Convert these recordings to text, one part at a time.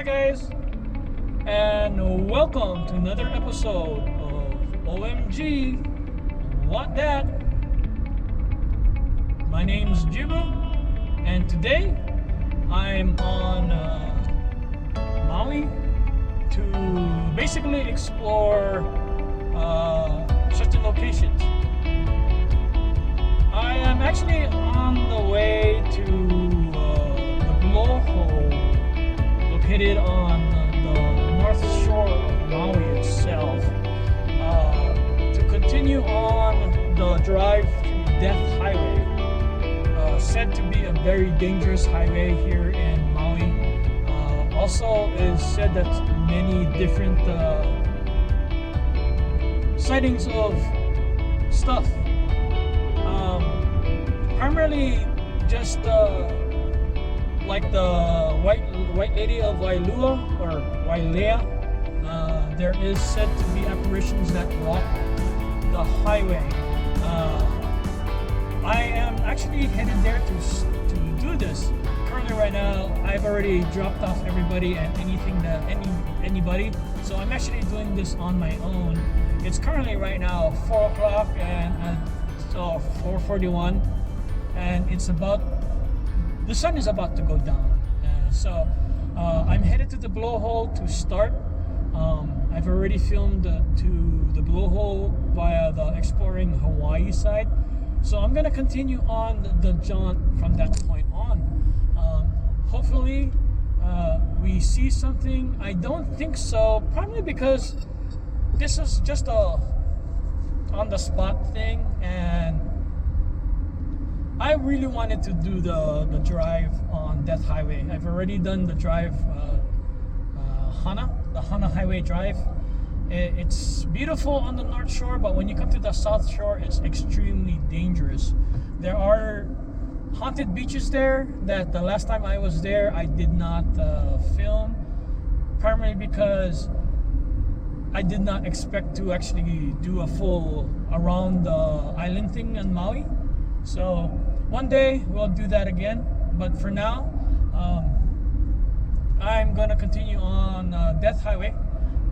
Hi guys, and welcome to another episode of OMG WAT DAT. My name's Jibu, and today I'm on Maui to basically explore certain locations. I am actually on the way to the blowhole located on the north shore of Maui itself, to continue on the drive to Death Highway, said to be a very dangerous highway here in Maui. Also is said that many different sightings of stuff, primarily just like the white lady of Wailuku or Wailea. There is said to be apparitions that walk the highway. I am actually headed there to do this. Currently, right now, I've already dropped off everybody and anybody. So I'm actually doing this on my own. It's currently right now 4 o'clock and 4:41, and the sun is about to go down. So I'm headed to the blowhole to start. I've already filmed to the blowhole via the Exploring Hawaii side. So I'm gonna continue on the jaunt from that point on. Hopefully we see something. I don't think so, probably because this is just a on the spot thing, and I really wanted to do the drive on Death Highway. I've already done the drive, the Hana Highway drive. It's beautiful on the North Shore, but when you come to the South Shore, it's extremely dangerous. There are haunted beaches there that the last time I was there, I did not film, primarily because I did not expect to actually do a full around the island thing in Maui. So one day we'll do that again, but for now I'm gonna continue on Death Highway,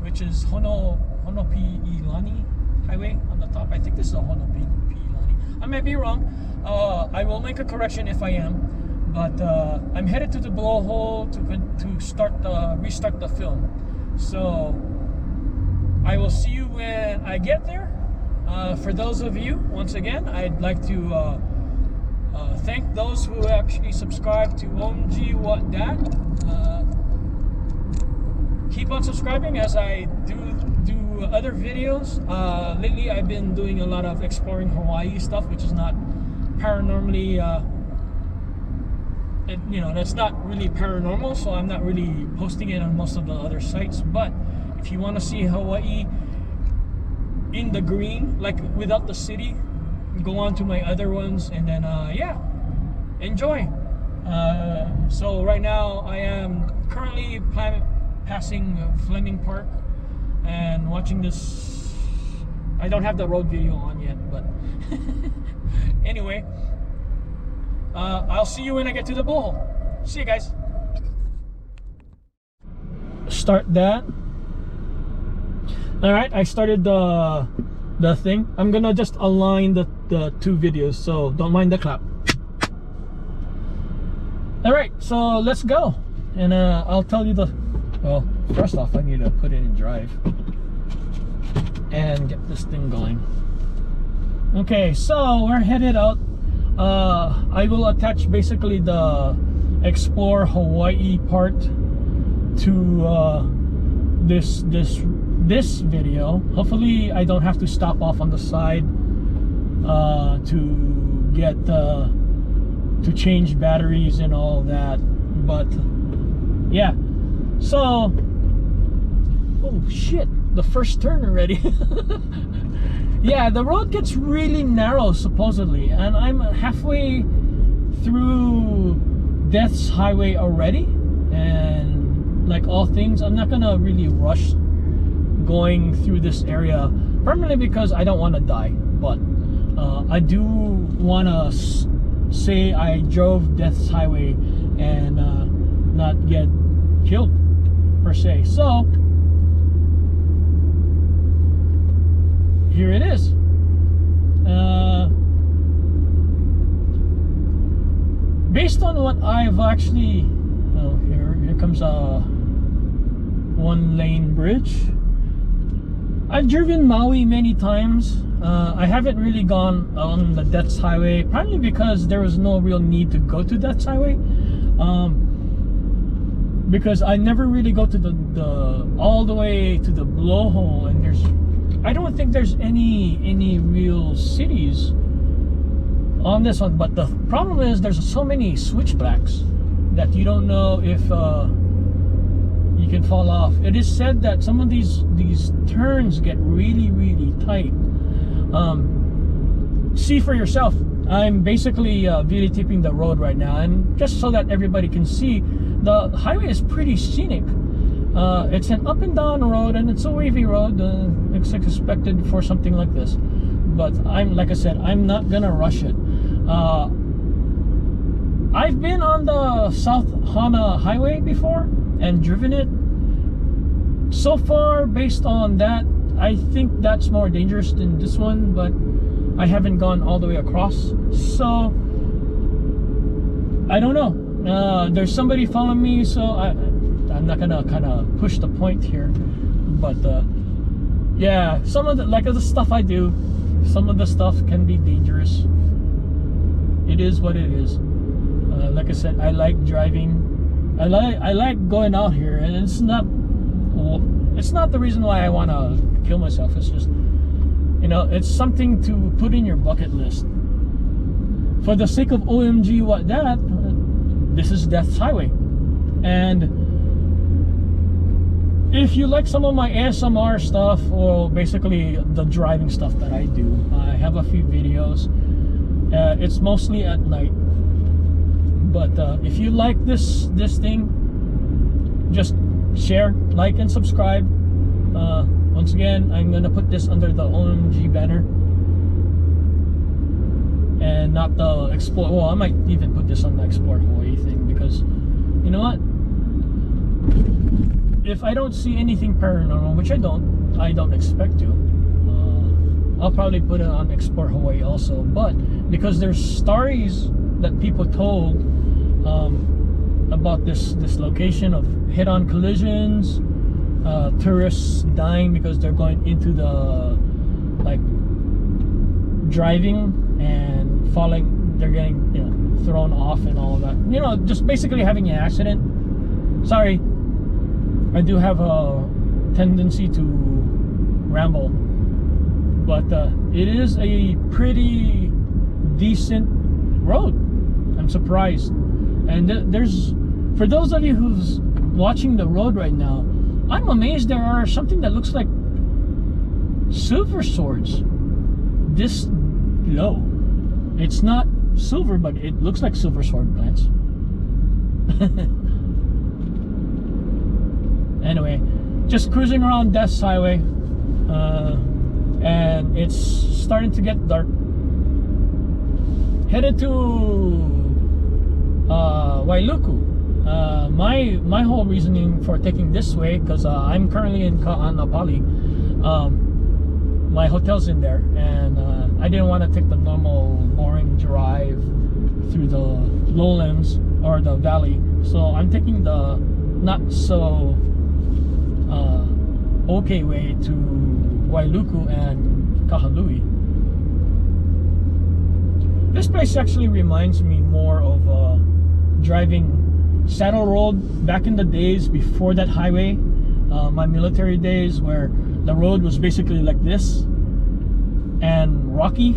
which is Honopi'ilani Highway on the top. I think this is a Honopi'ilani. I may be wrong. I will make a correction if I am, but I'm headed to the blowhole to restart the film. So I will see you when I get there. For those of you, once again, I'd like to thank those who actually subscribe to OMG WAT DAT. Keep on subscribing as I do other videos. Lately, I've been doing a lot of Exploring Hawaii stuff, which is not paranormally, that's not really paranormal, so I'm not really posting it on most of the other sites. But if you want to see Hawaii in the green, like without the city, go on to my other ones, and then enjoy. So right now I am currently passing Fleming Park and watching this. I don't have the road video on yet, but anyway, I'll see you when I get to the blowhole. See you guys. Start that. Alright, I started the thing. I'm gonna just align the two videos, so don't mind the clap. Alright, so let's go. And I'll tell you well, first off, I need to put it in drive and get this thing going. Okay, so we're headed out. I will attach basically the Explore Hawaii part to this video. Hopefully I don't have to stop off on the side to get to change batteries and all that, but yeah. So oh shit, the first turn already. Yeah, the road gets really narrow supposedly, and I'm halfway through Death's Highway already, and like all things, I'm not gonna really rush going through this area, primarily because I don't want to die, but I do want to say I drove Death's Highway and not get killed. per se. So here it is. Based on what I've actually, oh, here comes a one lane bridge. I've driven Maui many times. I haven't really gone on the Death's Highway, probably because there was no real need to go to Death's Highway. Because I never really go to the all the way to the blowhole, and I don't think there's any real cities on this one. But the problem is there's so many switchbacks that you don't know if you can fall off. It is said that some of these turns get really tight. See for yourself. I'm basically videotaping the road right now, and just so that everybody can see, the highway is pretty scenic. It's an up and down road, and it's a wavy road. It's expected for something like this. But like I said, I'm not gonna rush it. I've been on the South Hana Highway before and driven it. So far, based on that, I think that's more dangerous than this one, but I haven't gone all the way across, so I don't know. There's somebody following me, so I'm not gonna kind of push the point here. But yeah, some of the stuff I do, some of the stuff can be dangerous. It is what it is. Like I said, I like driving. I like going out here, and it's not the reason why I want to kill myself. It's just, you know, it's something to put in your bucket list. For the sake of OMG WAT DAT, this is Death's Highway. And if you like some of my ASMR stuff, or basically the driving stuff that I do, I have a few videos. It's mostly at night. But if you like this thing, just share, like, and subscribe. Once again, I'm gonna put this under the OMG banner and not the Explore. Well, I might even put this on the Explore Hawaii thing, because you know what, if I don't see anything paranormal, which I don't expect to, I'll probably put it on Explore Hawaii also. But because there's stories that people told about this location of head-on collisions, tourists dying because they're going into the, like, driving and falling, they're getting, you know, thrown off and all of that, you know, just basically having an accident. Sorry, I do have a tendency to ramble, but it is a pretty decent road. I'm surprised. And there's, for those of you who's watching the road right now, I'm amazed there are something that looks like silver swords this low. It's not silver, but it looks like silver sword plants. Anyway, just cruising around Death's Highway, and it's starting to get dark. Headed to Wailuku. My whole reasoning for taking this way, because I'm currently in Kahului. My hotel's in there, and I didn't want to take the normal boring drive through the lowlands or the valley, so I'm taking the not so okay way to Wailuku and Kahului. This place actually reminds me more of driving Saddle Road back in the days before that highway, my military days, where the road was basically like this and rocky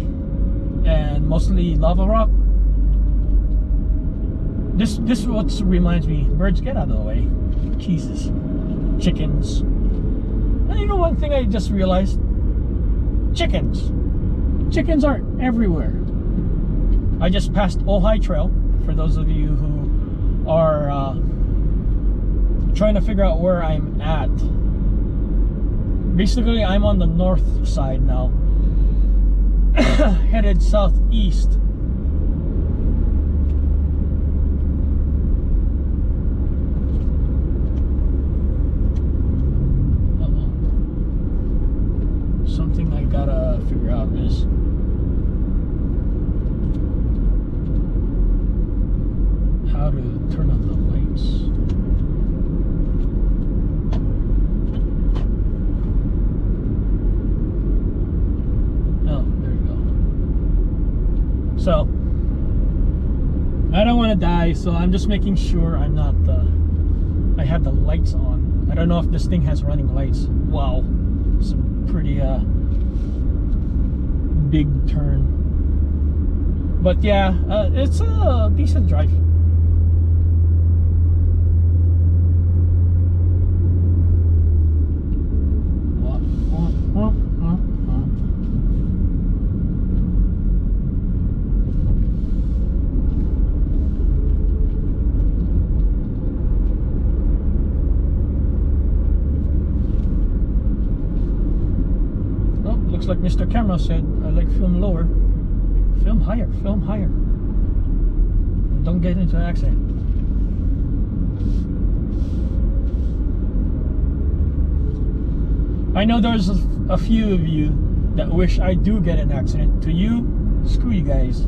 and mostly lava rock. This what reminds me. Birds, get out of the way. Jesus. Chickens. And you know one thing I just realized? Chickens are everywhere. I just passed Ojai Trail, for those of you who are trying to figure out where I'm at. Basically, I'm on the north side now, headed southeast. So I don't want to die, so I'm just making sure I'm not I have the lights on. I don't know if this thing has running lights. Wow, it's a pretty big turn, but yeah, it's a decent drive. Looks like Mr. Camera said, I like film lower, film higher, film higher. Don't get into an accident. I know there's a few of you that wish I do get an accident. To you, screw you guys.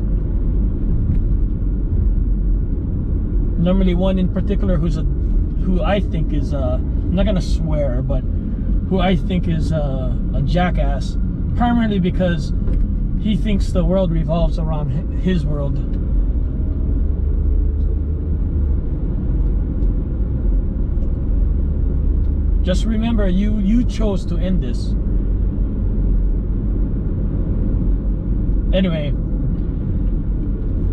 Normally one in particular who I think is I'm not gonna swear, but who I think is a jackass. Primarily because he thinks the world revolves around his world. Just remember, you chose to end this. Anyway,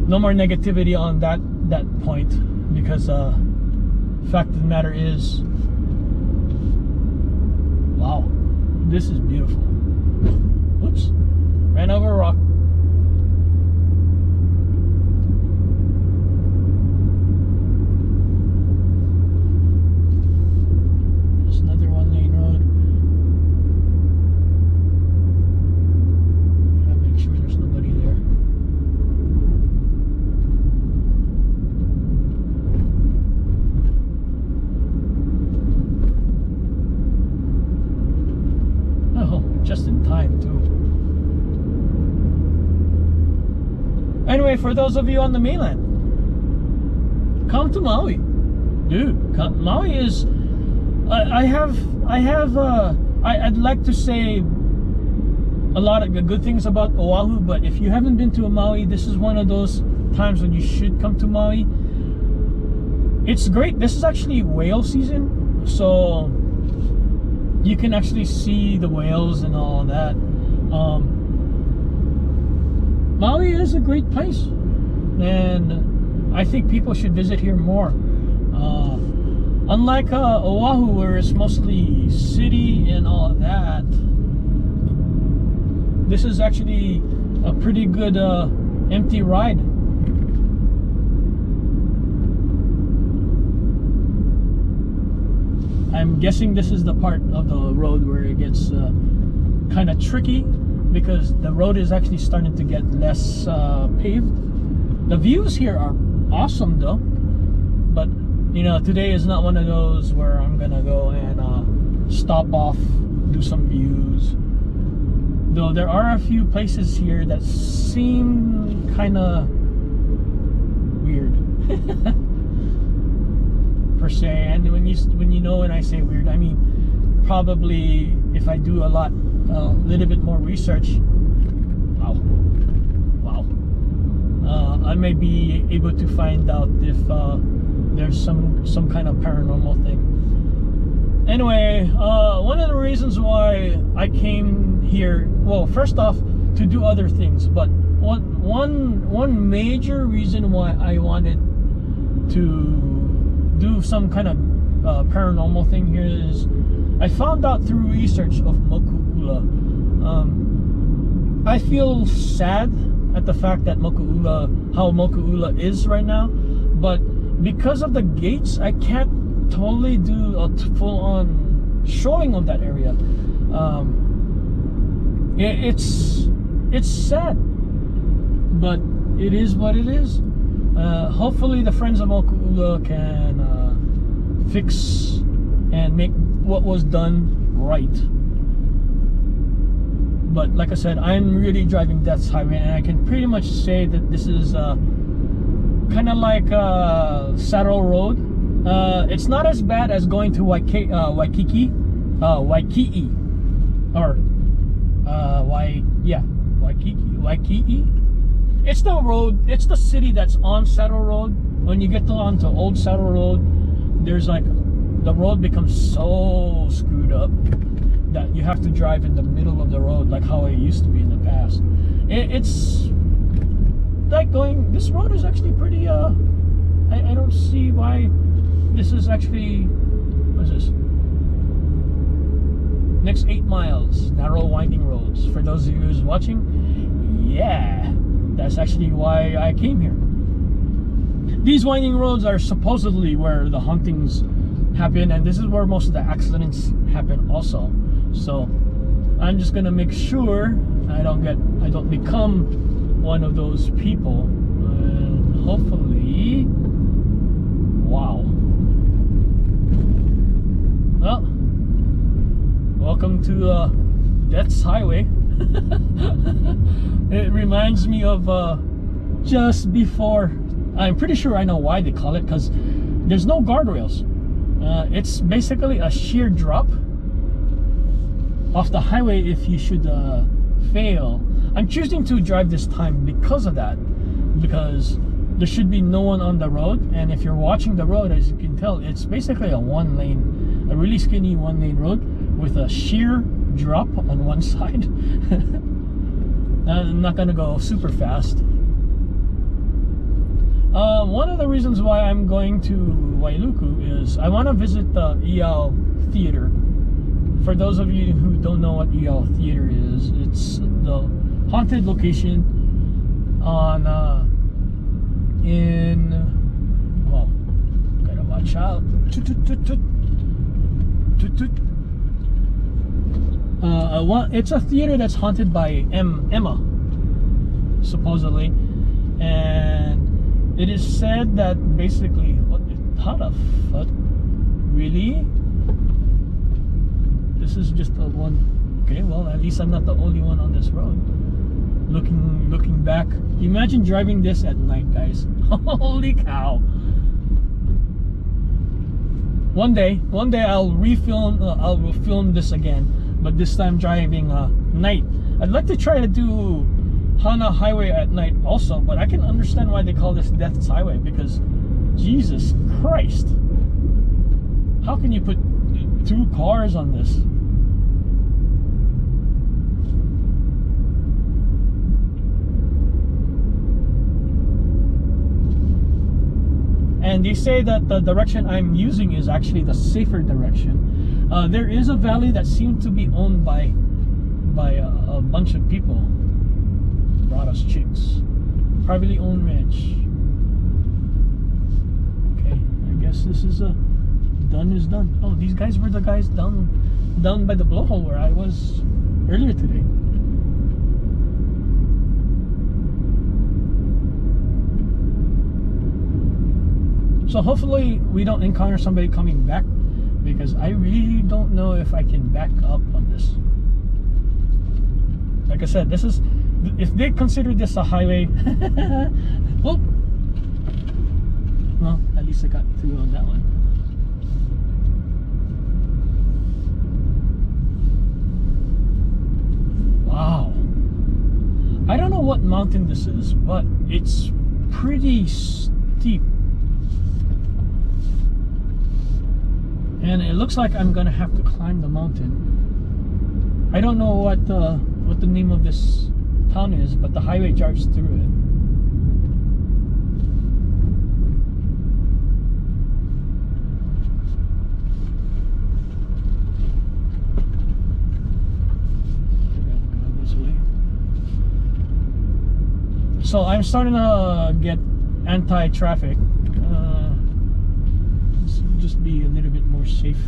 no more negativity on that point, because fact of the matter is, wow, this is beautiful. Oops, ran over a rock. There's another one-lane road. Gotta make sure there's nobody there. Oh, just in time too. Anyway, for those of you on the mainland, come to Maui, dude. Maui is. I'd like to say a lot of good things about Oahu, but if you haven't been to Maui, this is one of those times when you should come to Maui. It's great. This is actually whale season, so you can actually see the whales and all that. Maui is a great place, and I think people should visit here more. Unlike Oahu, where it's mostly city and all of that, this is actually a pretty good empty ride. I'm guessing this is the part of the road where it gets kind of tricky, because the road is actually starting to get less paved. The views here are awesome though, but you know, today is not one of those where I'm gonna go and stop off, do some views. Though there are a few places here that seem kind of weird per se. And when I say weird, I mean probably if I do a little bit more research. Wow. I may be able to find out if there's some kind of paranormal thing. Anyway, one of the reasons why I came here, well, first off, to do other things, but one major reason why I wanted to do some kind of paranormal thing here is I found out through research of Moku'ula. I feel sad at the fact that how Moku'ula is right now, but because of the gates, I can't totally do a full-on showing of that area. It's sad, but it is what it is. Hopefully the friends of Moku'ula can fix and make what was done right. But like I said, I'm really driving Death's Highway, and I can pretty much say that this is kind of like Saddle Road. It's not as bad as going to Waikiki, or Waikiki. It's the road, it's the city that's on Saddle Road. When you get onto Old Saddle Road, there's like, the road becomes so screwed up that you have to drive in the middle of the road like how it used to be in the past. It's like going, this road is actually pretty, I don't see why this is actually, what is this? Next 8 miles, narrow winding roads. For those of you who's watching, yeah, that's actually why I came here. These winding roads are supposedly where the hauntings happen, and this is where most of the accidents happen also. So I'm just gonna make sure I don't become one of those people, and hopefully, wow. Well, welcome to Death's Highway. It reminds me of just before, I'm pretty sure I know why they call it, because there's no guardrails. It's basically a sheer drop off the highway if you should fail. I'm choosing to drive this time because of that, because there should be no one on the road, and if you're watching the road, as you can tell, it's basically a a really skinny 1-lane road with a sheer drop on one side. I'm not gonna go super fast. One of the reasons why I'm going to Wailuku is I want to visit the EL Theater. For those of you who don't know what EL Theater is, it's the haunted location on well, gotta watch out. It's a theater that's haunted by Emma, supposedly, and it is said that basically, how the fuck, really? This is just a one. Okay, well, at least I'm not the only one on this road. Looking back, imagine driving this at night, guys. Holy cow! One day I'll film this again, but this time driving night. I'd like to try to do Hana Highway at night also, but I can understand why they call this Death's Highway, because Jesus Christ, how can you put 2 cars on this? And they say that the direction I'm using is actually the safer direction. There is a valley that seems to be owned by a bunch of people. Brought us chicks. Privately owned ranch. Okay, I guess this is done is done. Oh, these guys were the guys down by the blowhole where I was earlier today. So hopefully we don't encounter somebody coming back, because I really don't know if I can back up on this. Like I said, this is, if they consider this a highway, well, at least I got through on that one. Wow. I don't know what mountain this is, but it's pretty steep. And it looks like I'm gonna have to climb the mountain. I don't know what the name of this town is, but the highway drives through it. This way. So I'm starting to get anti-traffic. Just be a little bit more safe.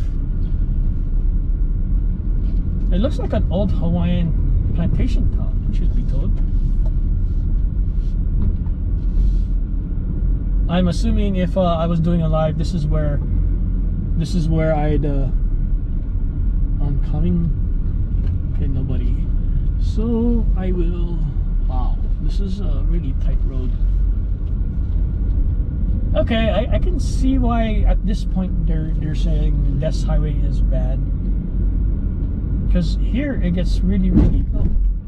It looks like an old Hawaiian plantation town, truth be told. I'm assuming if I was doing a live, this is where I'd oncoming. Okay, nobody. So I will. Wow, this is a really tight road. Okay, I can see why at this point they're saying Death's Highway is bad, because here it gets really, oh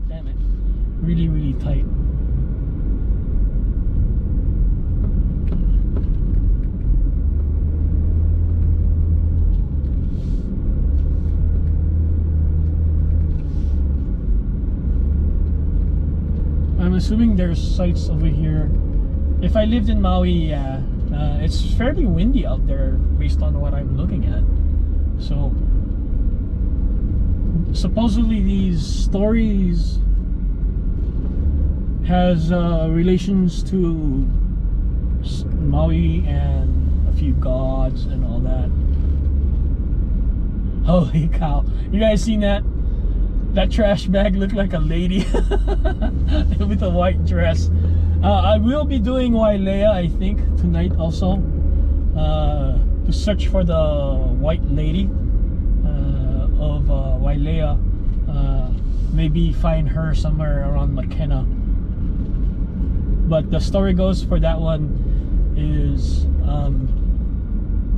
damn it, really tight. assuming there's sites over here. If I lived in Maui, yeah, it's fairly windy out there based on what I'm looking at. So supposedly these stories has relations to Maui and a few gods and all that. Holy cow, you guys seen that? That trash bag looked like a lady with a white dress. I will be doing Wailea, I think, tonight also, to search for the white lady of Wailea. Maybe find her somewhere around McKenna. But the story goes for that one is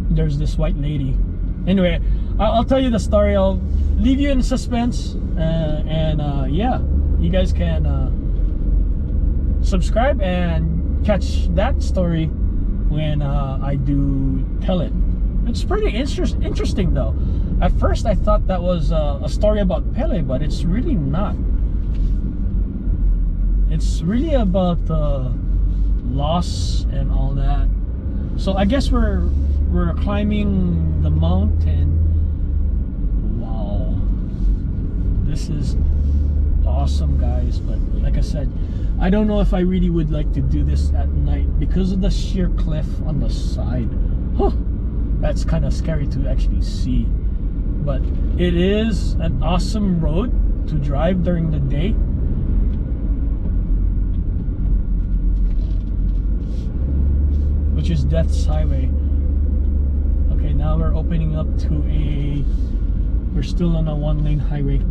there's this white lady. Anyway, I'll tell you the story. I'll leave you in suspense, and yeah, you guys can subscribe and catch that story when I do tell it. It's pretty interesting though. At first I thought that was a story about Pele, but it's really not. It's really about loss and all that. So I guess we're climbing the mountain. Wow, this is awesome, guys. But like I said, I don't know if I really would like to do this at night because of the sheer cliff on the side. Huh, that's kind of scary to actually see. But it is an awesome road to drive during the day. Which is Death's Highway. Okay, now we're opening up to we're still on a one-lane highway.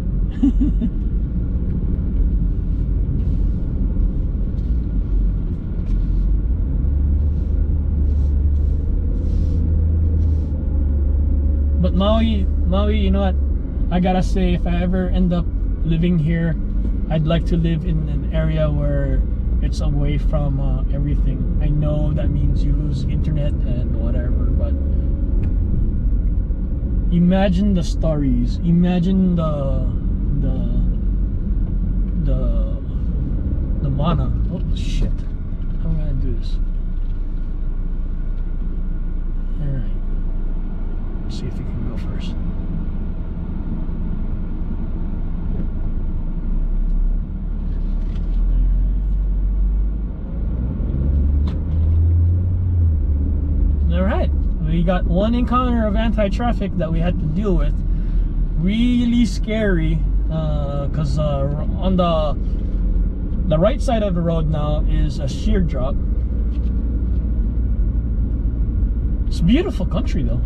But Maui, you know what? I gotta say, if I ever end up living here, I'd like to live in an area where it's away from everything. I know that means you lose internet and whatever, but imagine the stories. Imagine the mana. Oh shit! How am I gonna do this? All right. Let's see if you can go first. Alright, we got one encounter of anti-traffic that we had to deal with. Really scary, because on the right side of the road now is a sheer drop. It's a beautiful country though.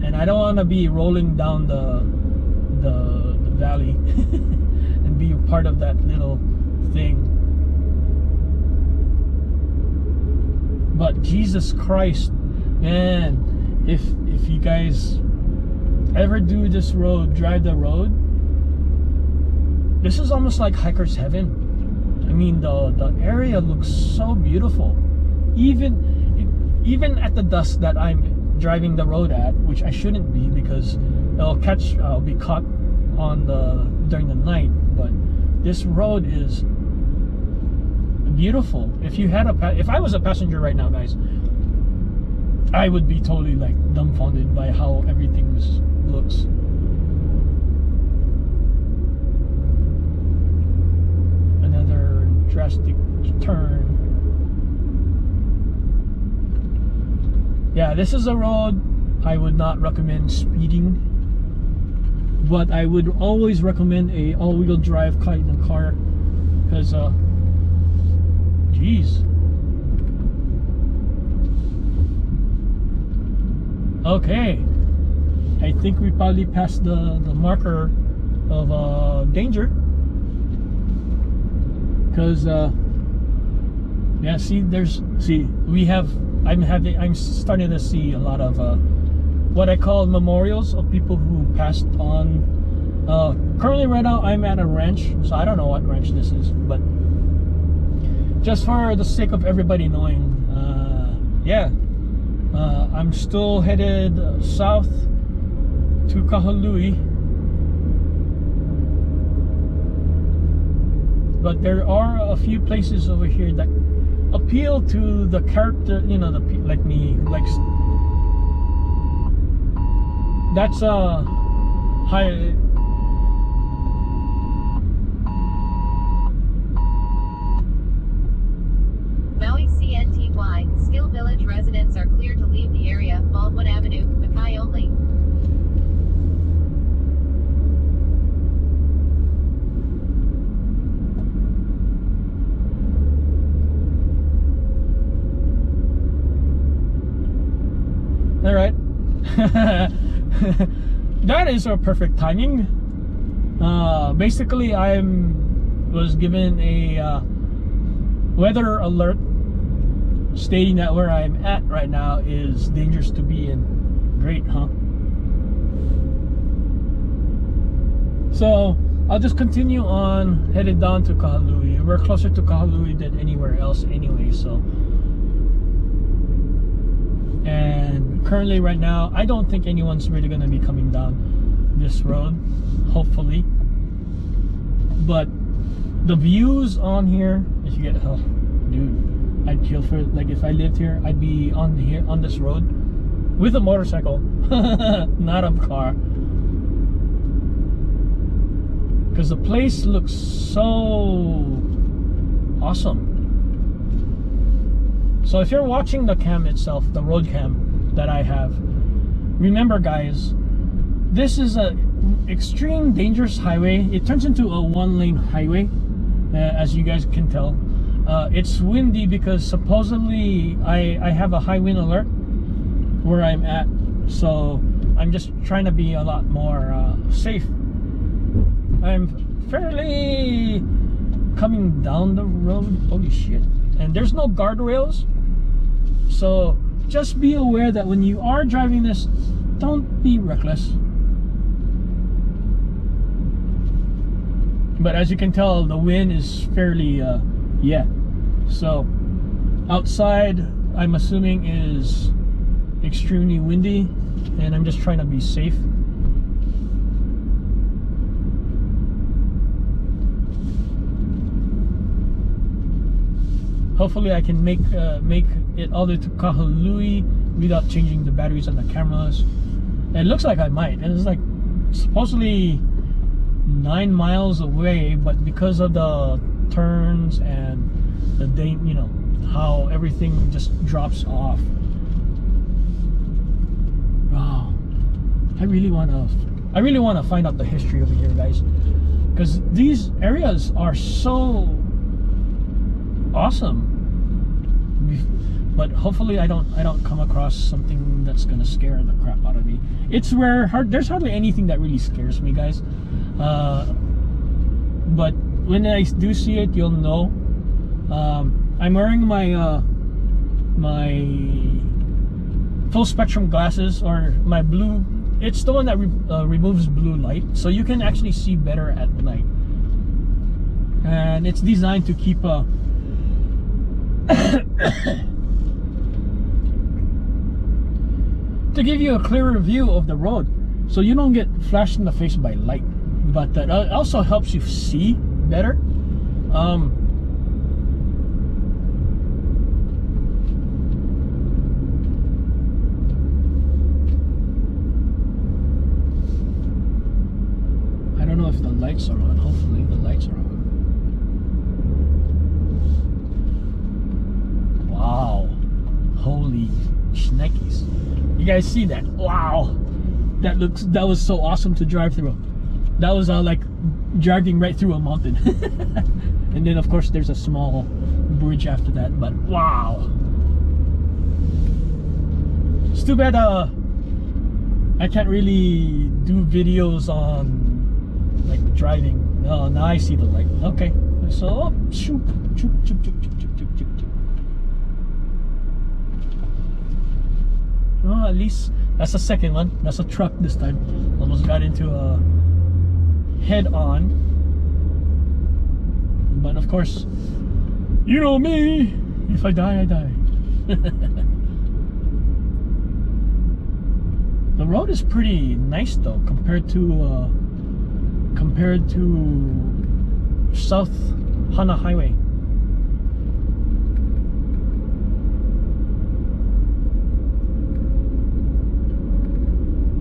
And I don't want to be rolling down the valley and be a part of that little thing. But Jesus Christ, man, if you guys ever do this road, drive the road, this is almost like hiker's heaven. I mean, the area looks so beautiful. Even at the dusk that I'm driving the road at, which I shouldn't be because I'll be caught on during the night. But this road is beautiful. If I was a passenger right now, guys, I would be totally like dumbfounded by how everything looks. Another drastic turn. Yeah, this is a road I would not recommend speeding, but I would always recommend a all-wheel drive kind of car because geez. Okay, I think we probably passed the marker of danger, because yeah, I'm starting to see a lot of what I call memorials of people who passed on. Currently right now I'm at a ranch, so I don't know what ranch this is, but just for the sake of everybody knowing, yeah, I'm still headed south to Kahului. but there are a few places over here that appeal to the character, you know, the like me, like that's a high. Maui CNTY, Skill Village residents are clear to leave the area, Baldwin Avenue, Makai only. All right. That is our perfect timing. Basically, was given a weather alert stating that where I'm at right now is dangerous to be in. Great, huh? So I'll just continue on headed down to Kahului. We're closer to Kahului than anywhere else anyway, so. And currently right now, I don't think anyone's really gonna be coming down this road, hopefully. But the views on here, if you get, oh, dude, I'd kill for it. Like if I lived here, I'd be on here on this road with a motorcycle, not a car, because the place looks so awesome. So if you're watching the cam itself, the road cam that I have, remember guys, this is a extreme dangerous highway. It turns into a one-lane highway, as you guys can tell. It's windy because supposedly I have a high wind alert where I'm at, so I'm just trying to be a lot more safe. I'm fairly coming down the road, holy shit, and there's no guardrails, so just be aware that when you are driving this, don't be reckless. But as you can tell, the wind is fairly yeah, so outside I'm assuming is extremely windy, and I'm just trying to be safe. Hopefully I can make it all the way to Kahului without changing the batteries on the cameras. It looks like I might, and it's like supposedly 9 miles away, but because of the turns and the day, you know, how everything just drops off. Wow, I really want to find out the history over here, guys, because these areas are so awesome. But hopefully I don't come across something that's gonna scare the crap out of me. It's rare. There's hardly anything that really scares me, guys. But when I do see it, you'll know. I'm wearing my my full spectrum glasses, or my blue. It's the one that removes blue light, so you can actually see better at night. And it's designed to keep a to give you a clearer view of the road, so you don't get flashed in the face by light. But that also helps you see better. I don't know if the lights are on. Hopefully the lights are on. Wow, holy schneckes. You guys see that? Wow, that was so awesome to drive through. That was like driving right through a mountain. And then of course there's a small bridge after that, but wow. It's too bad I can't really do videos on like driving. Oh, now I see the light. Okay, so oh, shoot, shoot, shoot, shoot, shoot, shoot, shoot, shoot. Oh, at least that's the second one. That's a truck this time. Almost got into a head-on. But of course, you know me. If I die, I die. The road is pretty nice though, compared to South Hana Highway.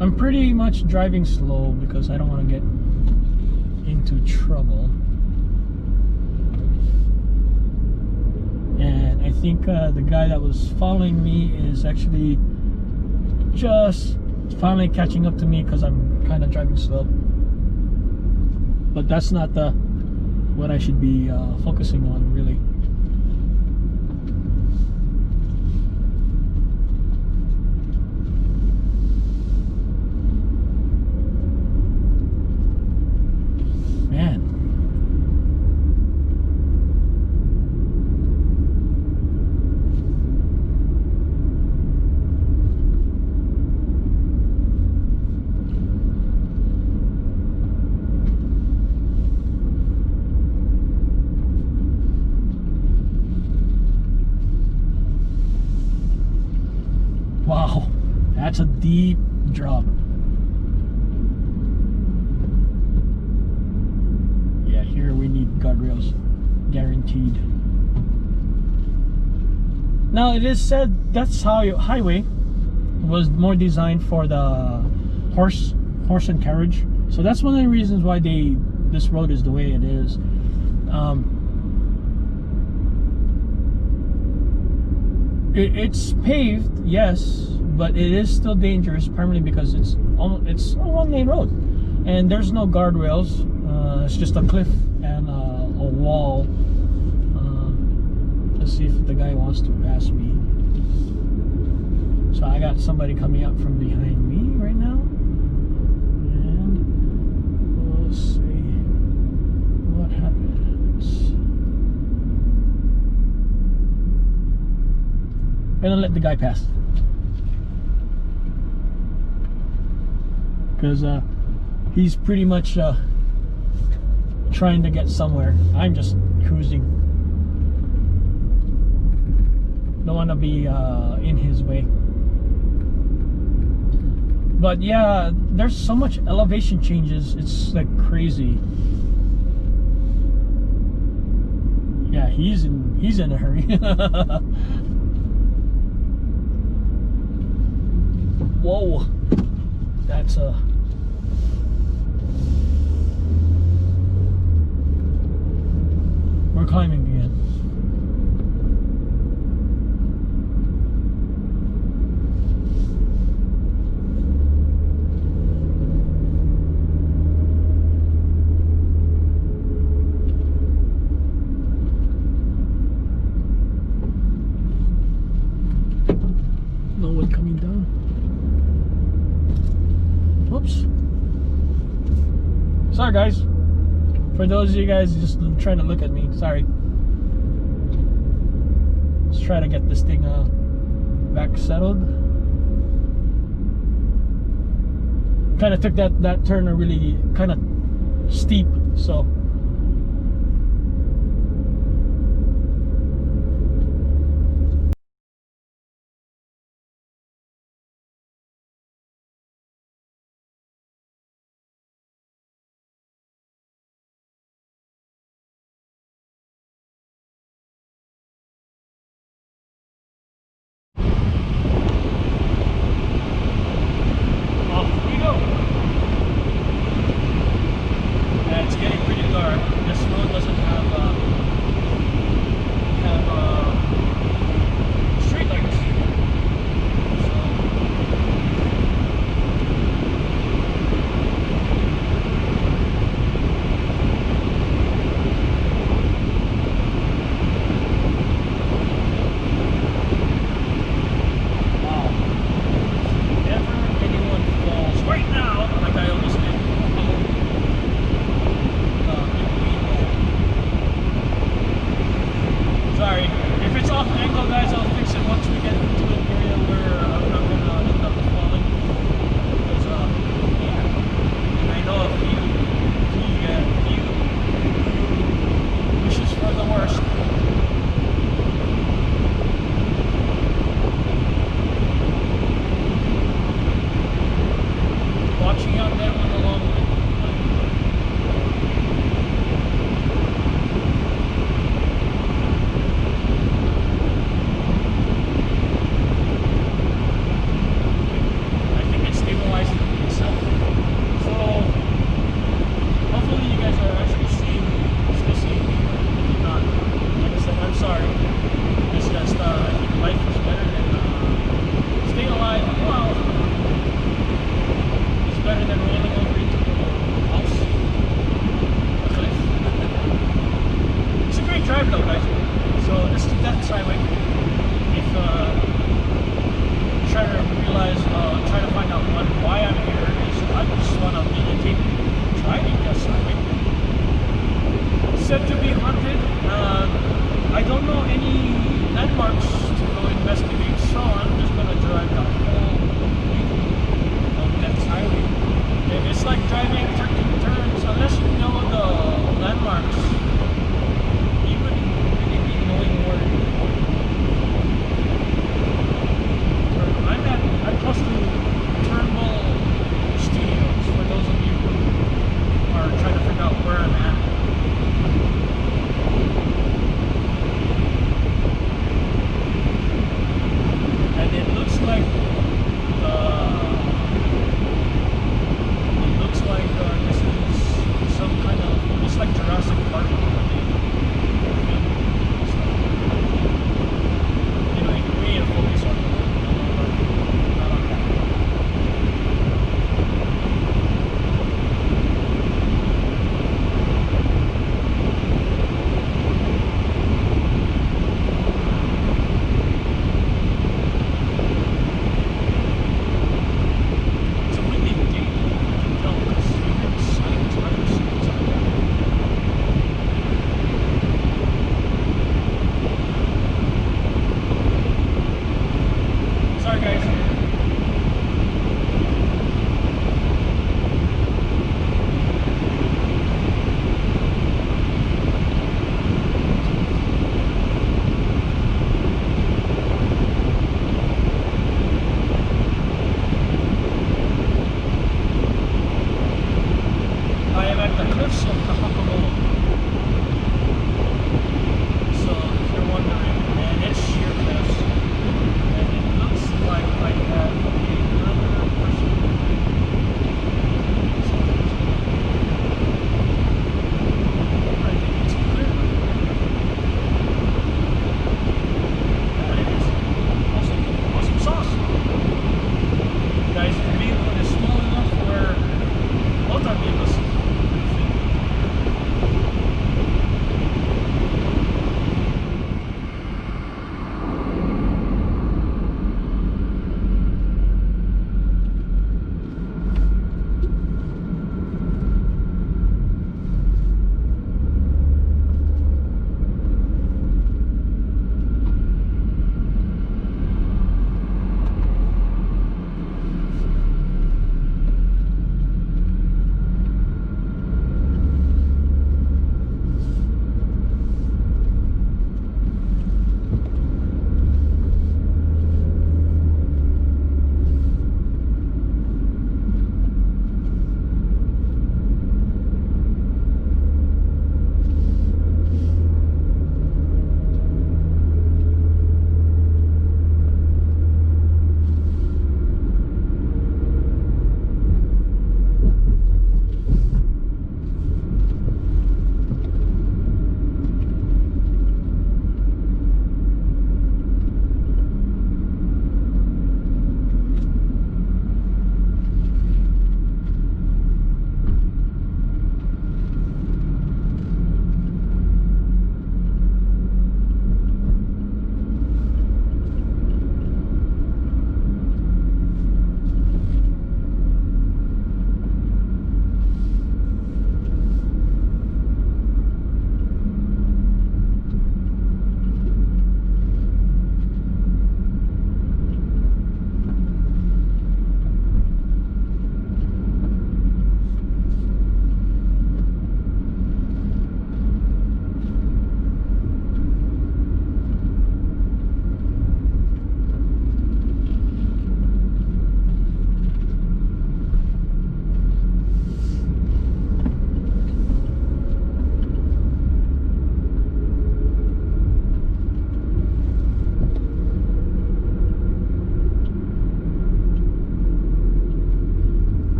I'm pretty much driving slow because I don't want to get into trouble. And I think the guy that was following me is actually just finally catching up to me because I'm kind of driving slow. But that's not the what I should be focusing on, really. Man. Wow, that's a deep drop. Yeah, here we need guardrails, guaranteed. Now it is said that's how highway was more designed for the horse and carriage. So that's one of the reasons why this road is the way it is. It's paved, yes, but it is still dangerous, primarily because it's a one-lane road, and there's no guardrails. It's just a cliff and a wall. Let's see if the guy wants to pass me. So I got somebody coming up from behind me right now, and we'll see what happens. I'm gonna let the guy pass because he's pretty much trying to get somewhere. I'm just cruising. Don't want to be in his way. But yeah, there's so much elevation changes. It's like crazy. Yeah, he's in a hurry. Whoa, that's we're climbing again. No one coming down. Whoops. Sorry guys. For those of you guys just trying to look at me, sorry. Let's try to get this thing back settled. Kind of took that turn a really kind of steep, so off we go. Yeah, it's getting pretty dark. guys, try to find out why I'm here. I just want to meditate driving this highway. Said to be haunted. I don't know any landmarks to go investigate, so I'm just gonna drive the whole length of that highway. It's like driving 13 turns. Unless you know the landmarks, you wouldn't really be knowing where you're going. I'm close to Turnbull Studios, for those of you who are trying to figure out where I'm at. And it looks like this is some kind of, it's like Jurassic Park. Anyway, we need to focus on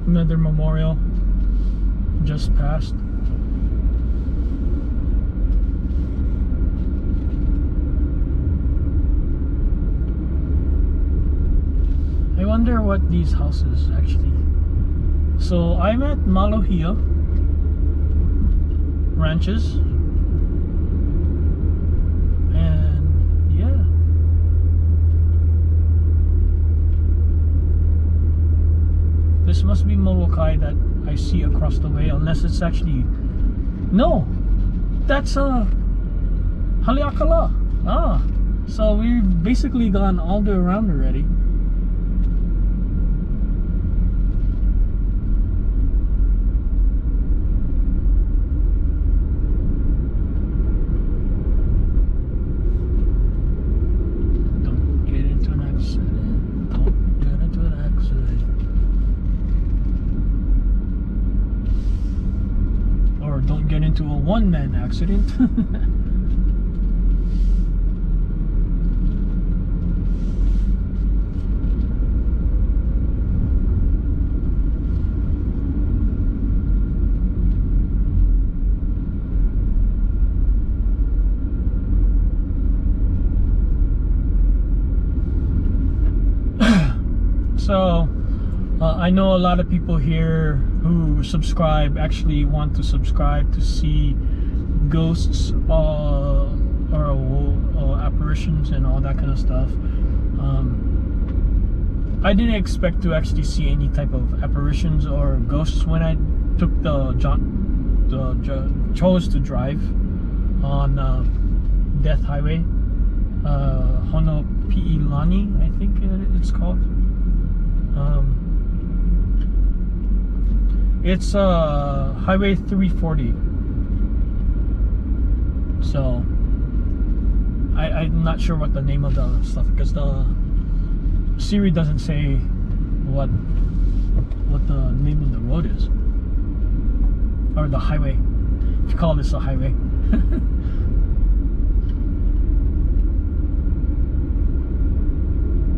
another memorial just passed. I wonder what these houses actually. So I'm at Malohia Ranches, and yeah, must be Molokai that I see across the way, unless it's actually... No! That's Haleakala. Ah, so we've basically gone all the way around already. Don't get into an accident. Don't get into an accident. Or don't get into a one-man accident. So I know a lot of people here who subscribe actually want to subscribe to see ghosts or apparitions and all that kind of stuff. I didn't expect to actually see any type of apparitions or ghosts when I took chose to drive on Death Highway, Honopi'ilani, I think it's called. It's Highway 340. So I'm not sure what the name of the stuff, because the Siri doesn't say what the name of the road is, or the highway, if you call this a highway.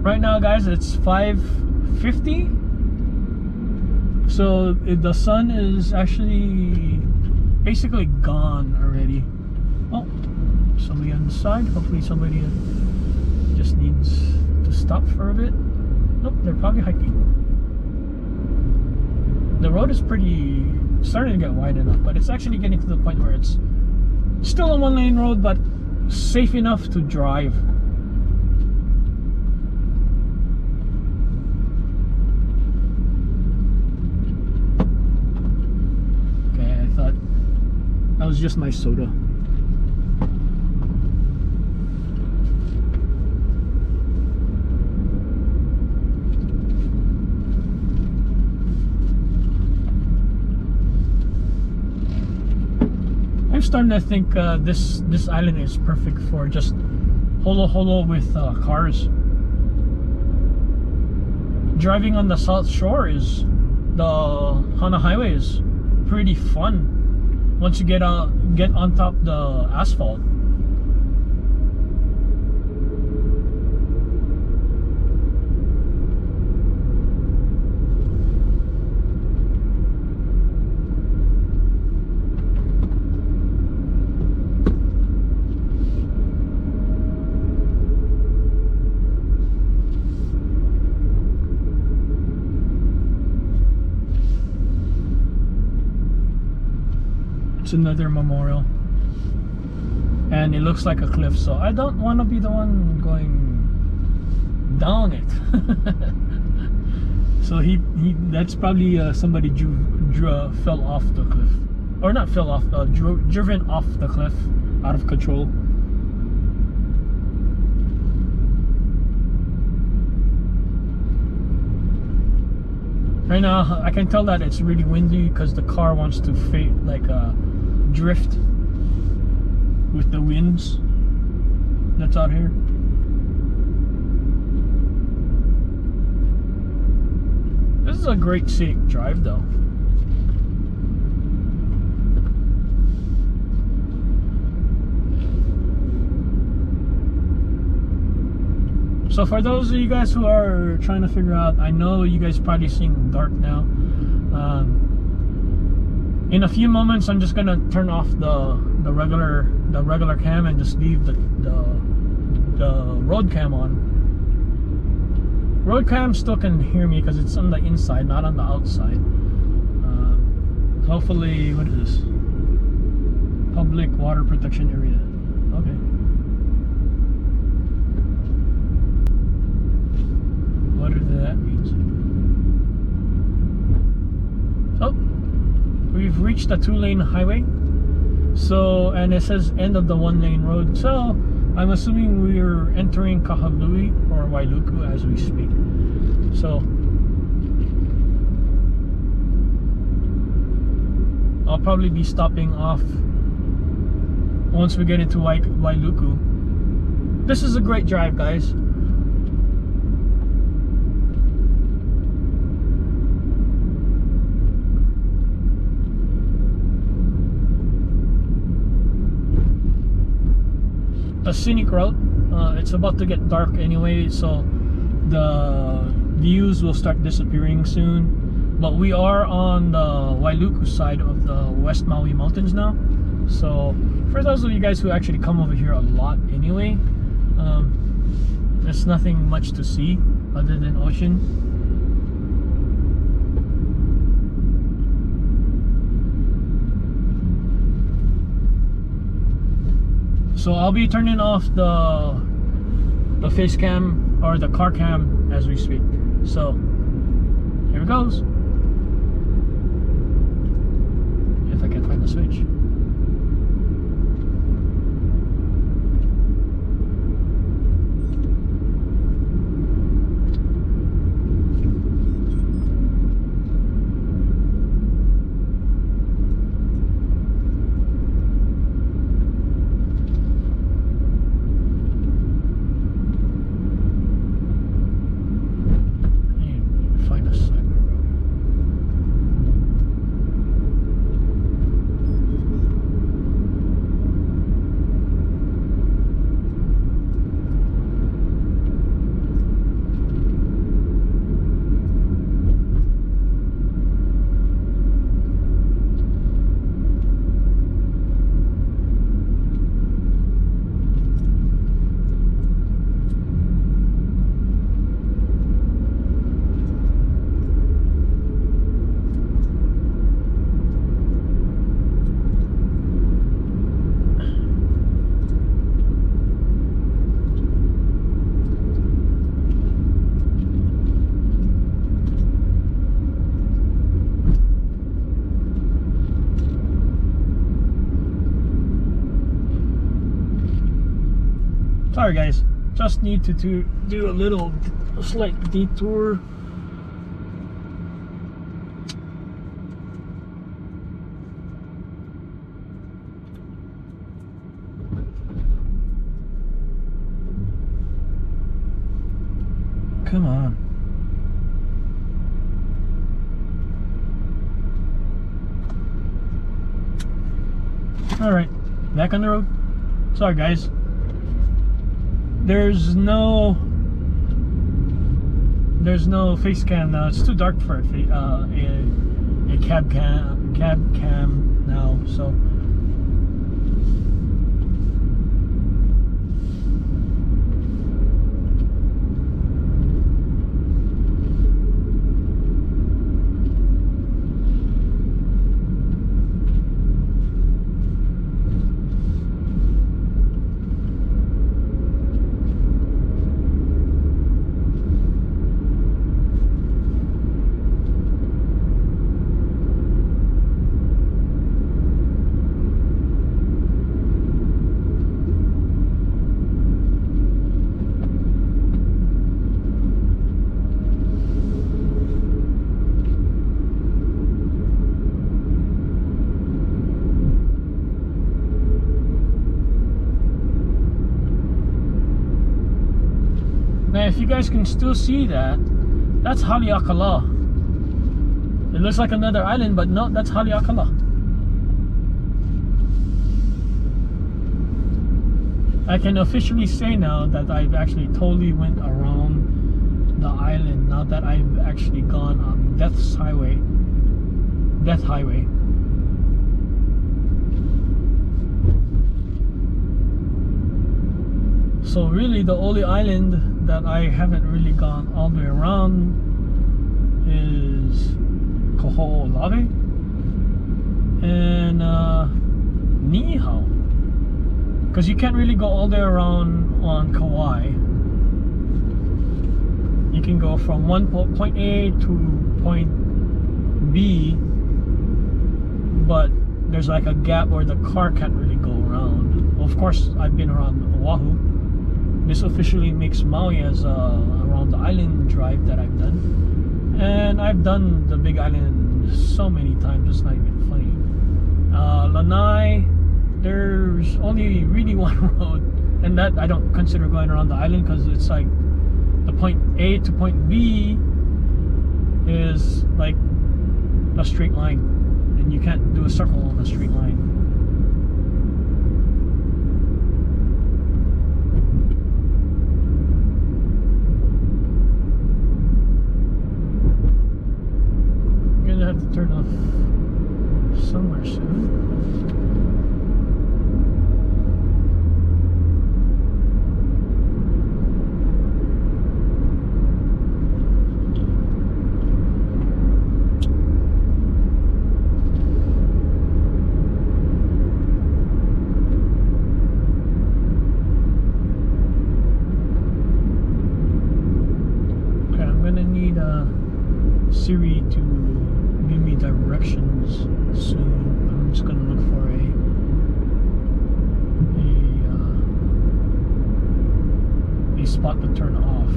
Right now, guys, it's 5:50. So the sun is actually basically gone already. Oh, somebody on the side. Hopefully somebody just needs to stop for a bit. Nope, they're probably hiking. The road is starting to get wide enough, but it's actually getting to the point where it's still a one-lane road, but safe enough to drive. That was just my soda. I'm starting to think this island is perfect for just holo with cars. Driving on the South Shore the Hana Highway is pretty fun once you get on top the asphalt. It's another memorial, and it looks like a cliff, so I don't want to be the one going down it. So that's probably somebody fell off the cliff, or not fell off, driven off the cliff out of control. Right now I can tell that it's really windy because the car wants to drift with the winds that's out here. This is a great scenic drive though. So for those of you guys who are trying to figure out, I know you guys probably seeing dark now. In a few moments, I'm just gonna turn off the regular cam and just leave the road cam on. Road cam still can hear me because it's on the inside, not on the outside. Hopefully, what is this? Public water protection area. Okay. Whatever that means. reached the 2-lane highway. So, and it says end of the 1-lane road. So, I'm assuming we're entering Kahului or Wailuku as we speak. So, I'll probably be stopping off once we get into Wailuku. This is a great drive, guys. A scenic route. It's about to get dark anyway, so the views will start disappearing soon. But we are on the Wailuku side of the West Maui mountains now. So for those of you guys who actually come over here a lot anyway, there's nothing much to see other than ocean. So I'll be turning off the face cam or the car cam as we speak. So here it goes. If I can find the switch. Sorry guys, just need to do a slight detour. Come on. Alright, back on the road. Sorry guys. There's no face cam now. It's too dark for a cab cam now. So now, if you guys can still see that, that's Haleakala. It looks like another island, but no, that's Haleakala. I can officially say now that I've actually totally went around the island now that I've actually gone on Death Highway. So really the only island that I haven't really gone all the way around is Kahului and Niihau, because you can't really go all the way around on Kauai. You can go from point A to point B, but there's like a gap where the car can't really go around. Well, of course, I've been around Oahu. This officially makes Maui as around the island drive that I've done, and I've done the Big Island so many times. It's not even funny. Lanai, there's only really one road, and that I don't consider going around the island because it's like the point A to point B is like a straight line, and you can't do a circle on a straight line. I'm gonna have to turn off somewhere soon. Siri to give me directions soon. I'm just gonna look for a spot to turn off.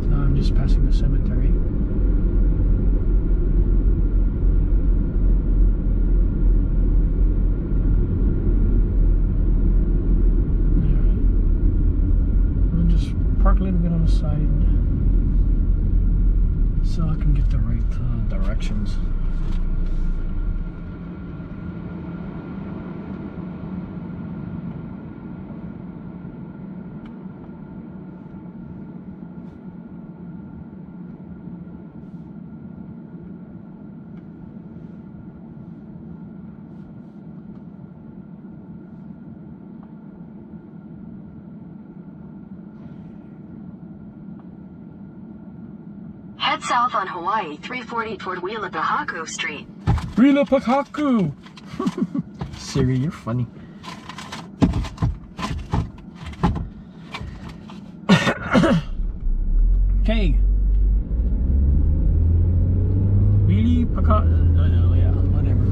Now I'm just passing the cemetery. Park a little bit on the side so I can get the right directions. Head south on Hawaii 340 toward Wailuku Street. Wailuku! Siri, you're funny. Okay. Wailuku. No, yeah, whatever.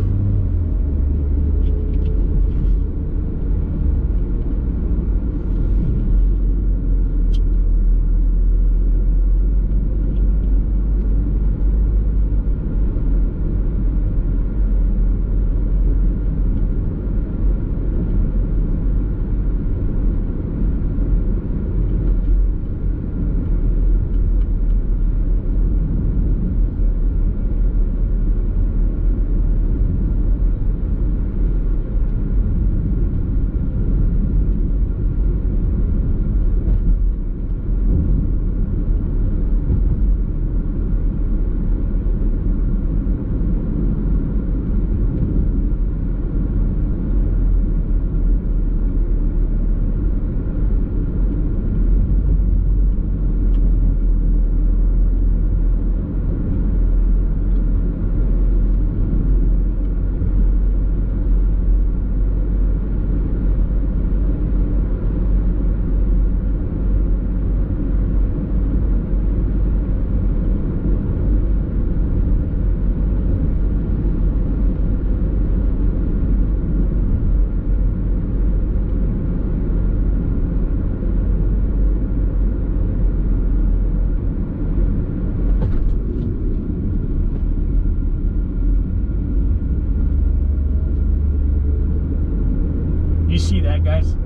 See that, guys?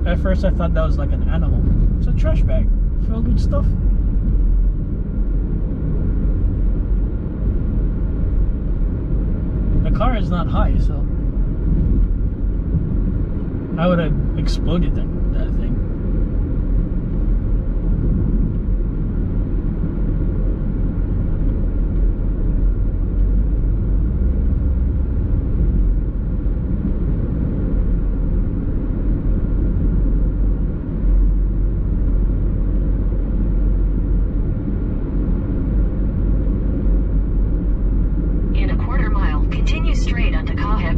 At first I thought that was like an animal. It's a trash bag filled with stuff. The car is not high, so I would have exploded that thing. In a quarter mile, continue straight onto Kahului.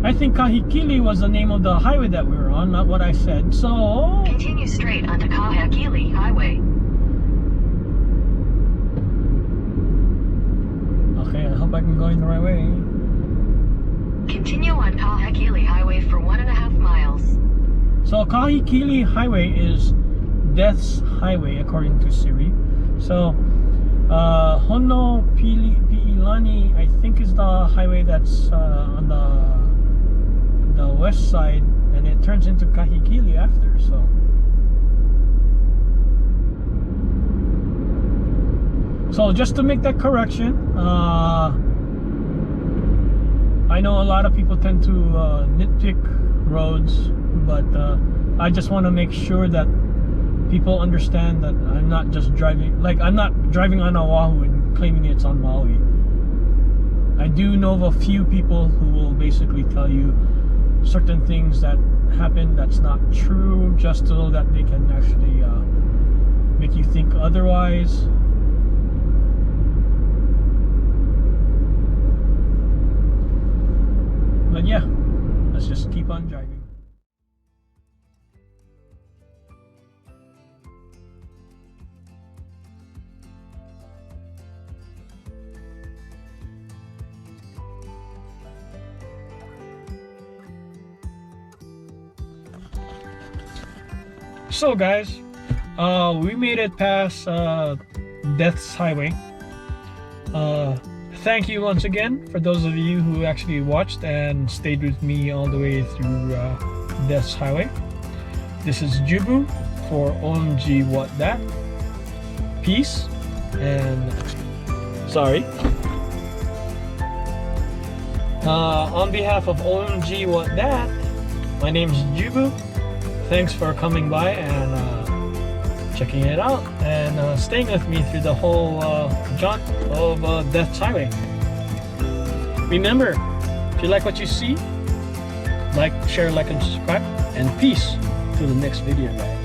I think Kahekili was the name of the highway that we were on, not what I said. So Continue straight onto Kahekili Highway. okay, I hope I'm going the right way. Continue on Kahekili Highway for 1.5 miles. So Kahekili Highway is Death's Highway according to Siri. So Hono Piilani, I think, is the highway that's on the west side, and it turns into Kahekili after. So just to make that correction, I know a lot of people tend to nitpick roads, but I just want to make sure that people understand that I'm not just driving, like I'm not driving on Oahu and claiming it's on Maui. I do know of a few people who will basically tell you certain things that happen that's not true, just so that they can actually make you think otherwise. But yeah, let's just keep on driving. So guys, we made it past Death's Highway. Thank you once again for those of you who actually watched and stayed with me all the way through Death's Highway. This is Jubu for OMG WAT DAT. Peace and sorry. On behalf of OMG WAT DAT, my name is Jubu. Thanks for coming by and checking it out and staying with me through the whole jaunt of Death's Highway. Remember, if you like what you see, like, share, like, and subscribe, and peace to the next video, guys.